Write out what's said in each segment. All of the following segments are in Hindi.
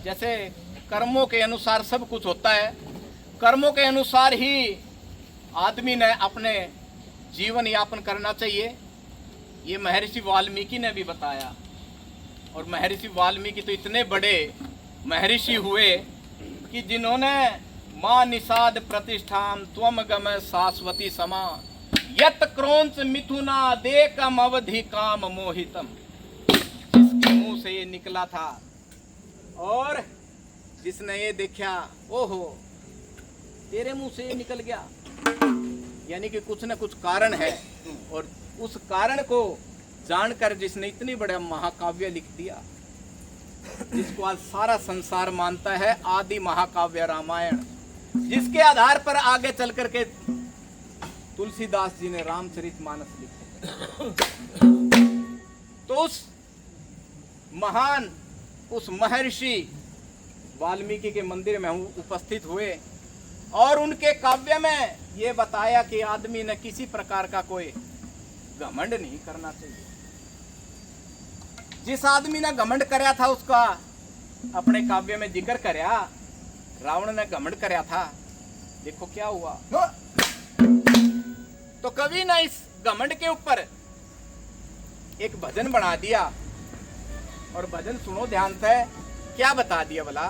जैसे कर्मों के अनुसार सब कुछ होता है, कर्मों के अनुसार ही आदमी ने अपने जीवन यापन करना चाहिए। ये महर्षि वाल्मीकि ने भी बताया। और महर्षि वाल्मीकि तो इतने बड़े महर्षि हुए कि जिन्होंने मां निषाद प्रतिष्ठाम त्वम गम शाश्वती समा यत क्रोंच मिथुना देकम अवधि काम मोहितम, जिसके मुंह से ये निकला था और जिसने ये देखा, ओहो तेरे मुंह से ये निकल गया, यानी कि कुछ न कुछ कारण है। और उस कारण को जानकर जिसने इतनी बड़ा महाकाव्य लिख दिया, जिसको आज सारा संसार मानता है, आदि महाकाव्य रामायण, जिसके आधार पर आगे चल करके तुलसीदास जी ने रामचरितमानस लिखे। तो उस महान, उस महर्षि वाल्मीकि के मंदिर में हम उपस्थित हुए और उनके काव्य में ये बताया कि आदमी ने किसी प्रकार का कोई घमंड नहीं करना चाहिए। जिस आदमी ने घमंड करया था उसका अपने काव्य में जिक्र करया। रावण ने घमंड करया था, देखो क्या हुआ। तो कवि ने इस घमंड के ऊपर एक भजन बना दिया। और भजन सुनो ध्यान से, क्या बता दिया भला।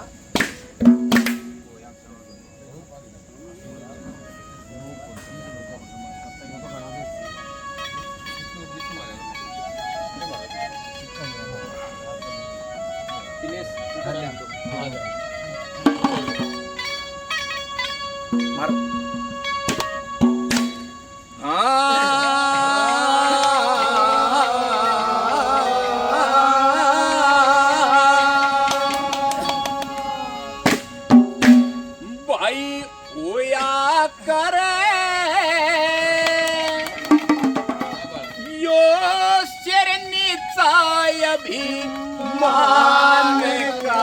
भाई होया करे यो सिर नीचाय भी मान का,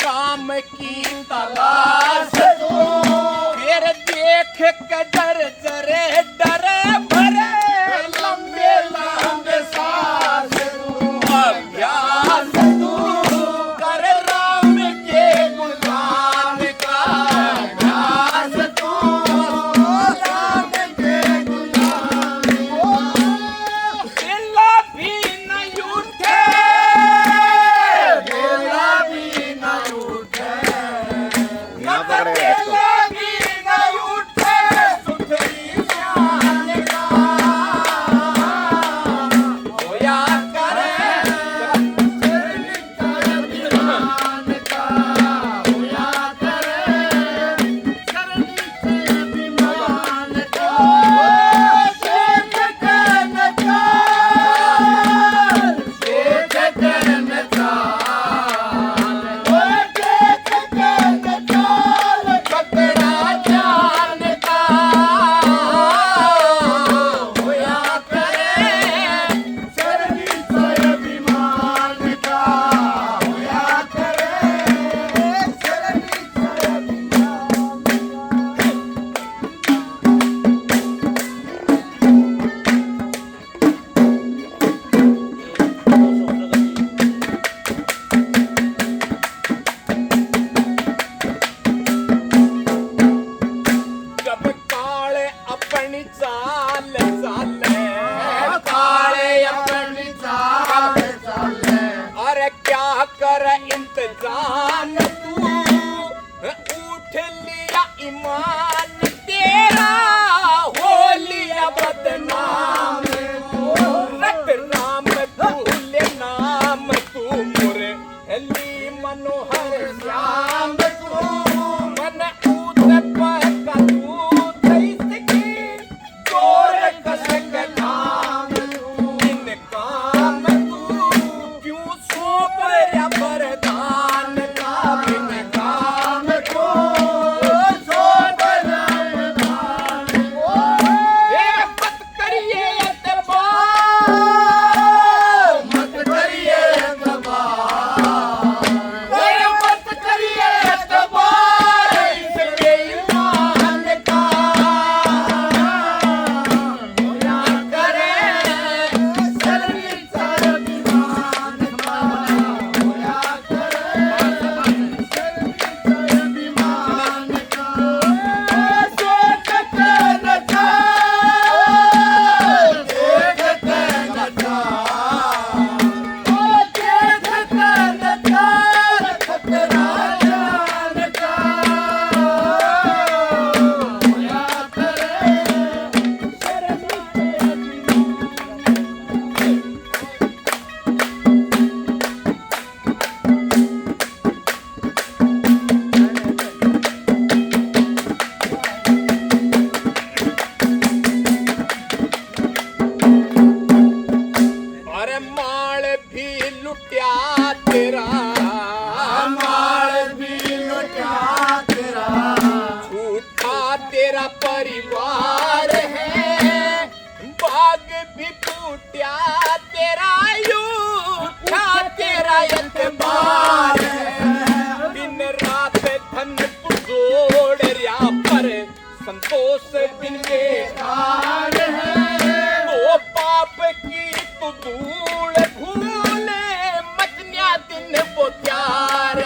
काम की तलाश फिर देख के डर जरे डरे भरे लंबे लंबे सांस अभ्यास कर राम के गुणगान का अभ्यास राम के गुणगान दिला भी न उठे दिला भी न उठे दिला भी न उठे सुधरी ईमान तेरा हो लिया बदनाम, रख राम भूले नाम तू मोरे हली मनोहर श्याम तू मन ऊत पर तू तैस की तोर कसक नाम इन काम तू क्यों सौंप या वरदान का बिन काम को सौंप वरदान ए मत करिए एतबार, मत करिए एतबार, ए मत करिए एतबार इसके ईमान का, होया करे शर्मी शर्मिमान का, होया करे शर्मी शर्मिमान का, सोचते न जा, देखते न जा, देखते न जा, खतरा जान का, होया करे शर्मी अरे माल भी लुटिया तेरा, माल भी लुटिया तेरा, झूठा तेरा परिवार है, बाग भी फूटिया तेरा, यूठा तेरा एतबार है, दिन रात धन पुजोड़ रिया पर संतोष बिन बेकार है, वो पाप की तू धूल भूले मचनिया दिन वो त्यार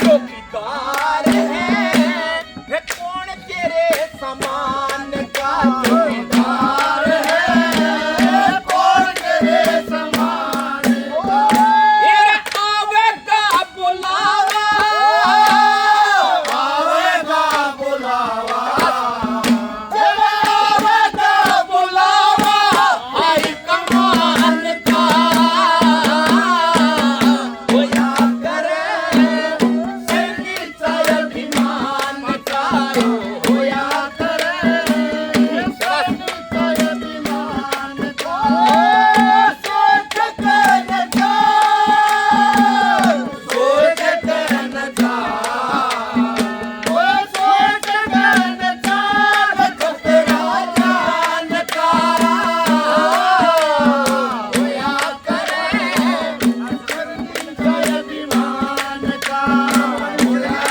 चौकीदार है कौन तेरे समान का चौकीदार है, कौन तेरे समान का, आवेगा बुलावा, आवेगा बुलावा, आवेगा बुलावा आई कमान का, होया करे संगीत अभिमान का, होया करे संगीत अभिमान का, सोचते न जा, सोचते न जा, सोचते न जा, खतरा जान का, होया करे संगीत अभिमान का, होया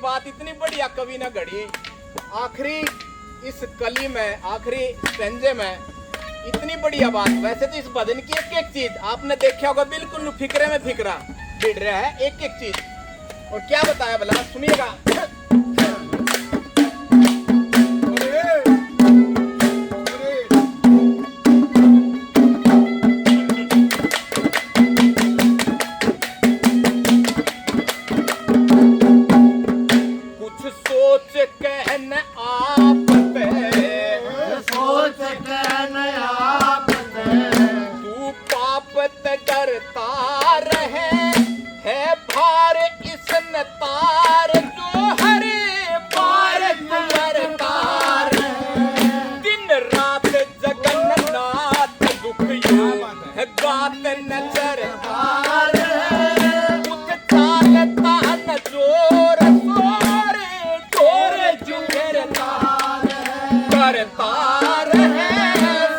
बात इतनी बढ़िया कवि ने घड़ी आखिरी इस कली में, आखिरी स्टेंजे में इतनी बढ़िया बात। वैसे तो इस भजन की एक एक चीज आपने देखा होगा, बिल्कुल फिक्रे में फिक्रा भिड़ रहा है एक एक चीज। और क्या बताया भला, सुनिएगा। सोच कहने आप पे, सोच कहने आप पे, तू पाप ते डरता रहे है भार इस तार जो है करतार है,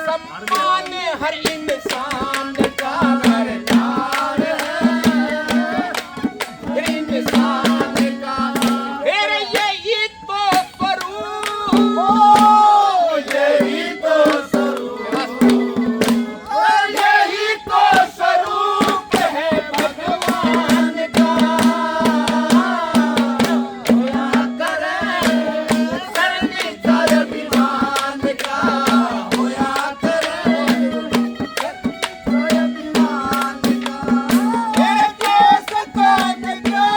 सम्मान हर इंसान का करतार है, हर इंसान का। फिर यही तो स्वरूप, यही तो स्वरूप, यही तो स्वरूप है भगवान का। होया करे सरनी चर विमान का, होया करे सरनी विमान का। मेरे देश को निजा,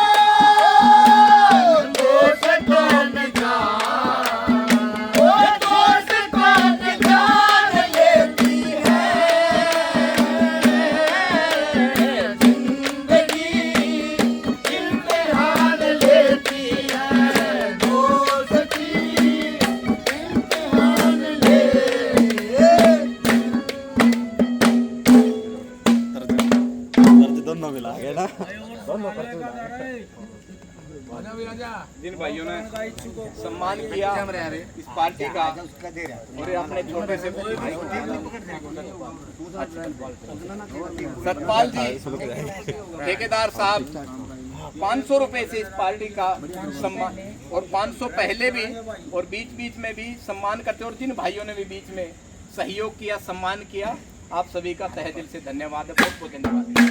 देश को निजा, ओ देश को निजान लेती है जिंदगी, इम्तिहान लेती है दोस्ती, इम्तिहान ले। दर्द दोनों मिला गए ना, दोनों खर्च मिला गए। जिन भाइयों ने सम्मान किया इस पार्टी का, और अपने छोटे से भाई सतपाल जी ठेकेदार साहब 500 रुपए से इस पार्टी का सम्मान, और 500 पहले भी और बीच बीच में भी सम्मान करते, और जिन भाइयों ने भी बीच में सहयोग किया, सम्मान किया, आप सभी का तहे दिल से धन्यवाद है, बहुत बहुत धन्यवाद।